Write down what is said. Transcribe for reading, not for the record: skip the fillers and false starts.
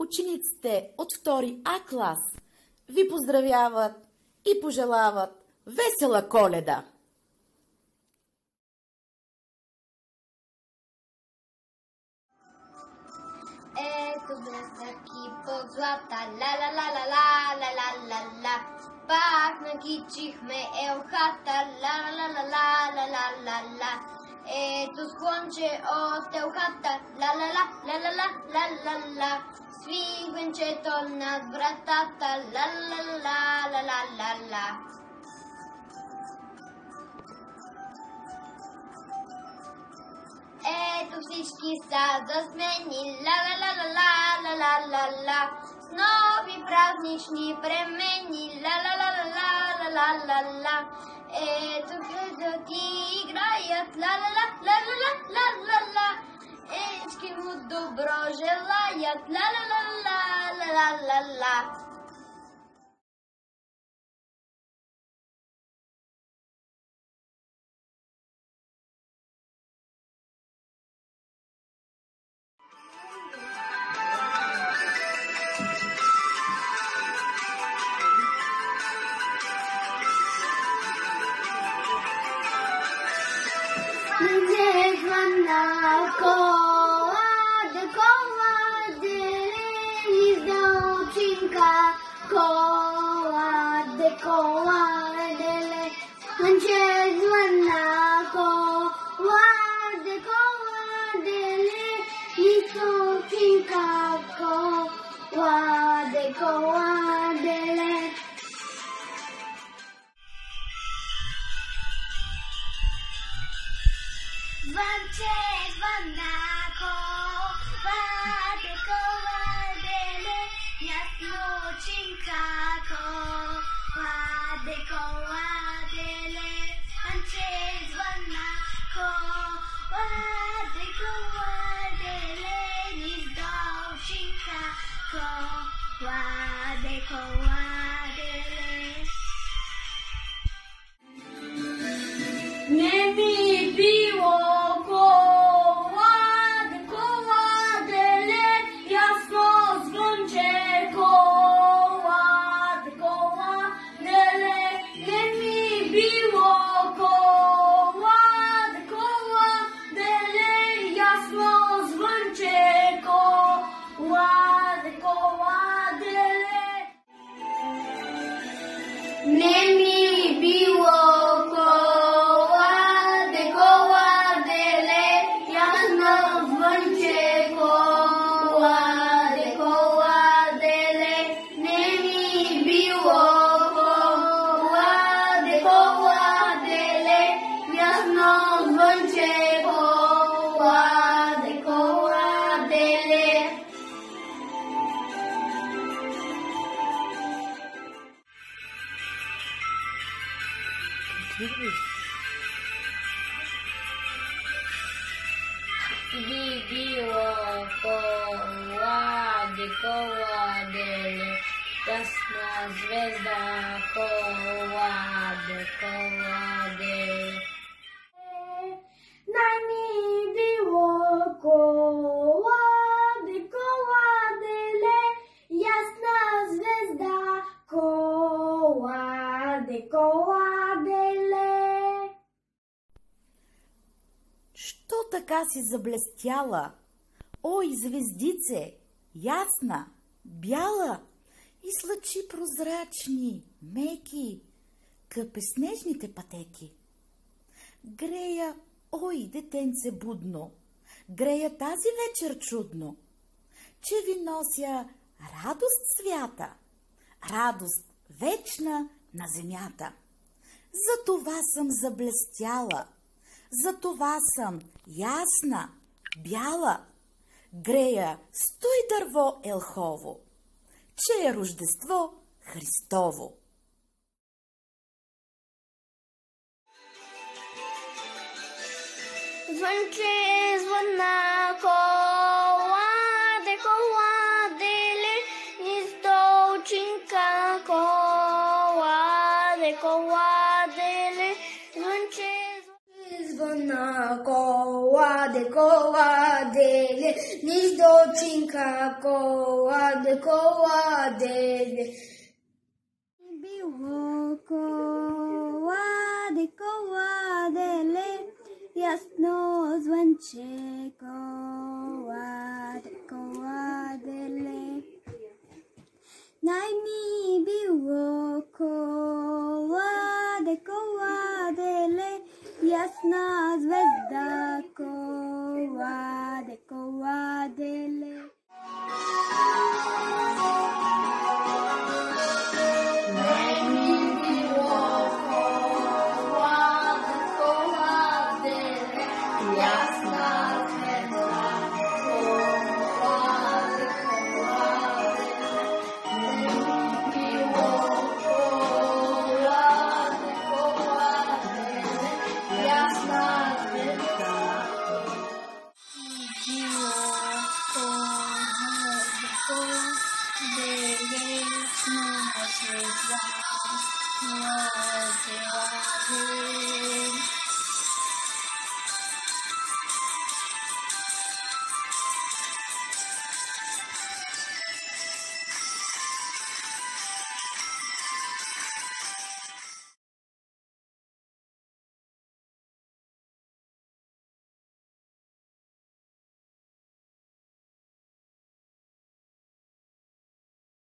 учениците от 2 А клас ви поздравяват и пожелават весела Коледа! Ето блесъки под злата, ла-ла-ла-ла-ла-ла-ла-ла-ла. Пак накичихме елхата, ла-ла-ла-ла-ла-ла-ла-ла. Ето склонче от елхата, ла-ла-ла-ла-ла-ла-ла-ла. Свигвенчето над вратата, ла-ла-ла-ла-ла-ла-ла. Ето всички са засмени, ла-ла-ла-ла-ла-ла-ла-ла-ла. С нови празнични премени, ла-ла-ла-ла-ла-ла-ла-ла. Ето където играят, ла-ла-ла-ла-ла-ла-ла-ла. Всички му добро желаят, ла-ла-ла-ла-ла-ла-ла. Не ми било коладеле, ясно звънче коладеле. Не ми било коладеле, ясно звънче коладеле. Не ми било Би било коладеле, ясна звезда коладеле. Най ми било коладеле, ясна звезда коладеле. Що така си заблестяла? Ой, звездице, ясна, бяла и с лъчи прозрачни, меки, къпе снежните пътеки. Грея, ой, детенце будно, грея тази вечер чудно, че ви нося радост свята, радост вечна на земята. За това съм заблестяла, за това съм ясна, бяла, грея стой дърво елхово, че е Рождество Христово. Звънче звънна коладеле, ни столчинка коладеле. Звънче звънна коладеле. koładele, nic doczynka, koładele. Było koładele, jasno złęcie koładele. Najmi było koładele, jasna zvezda koładele.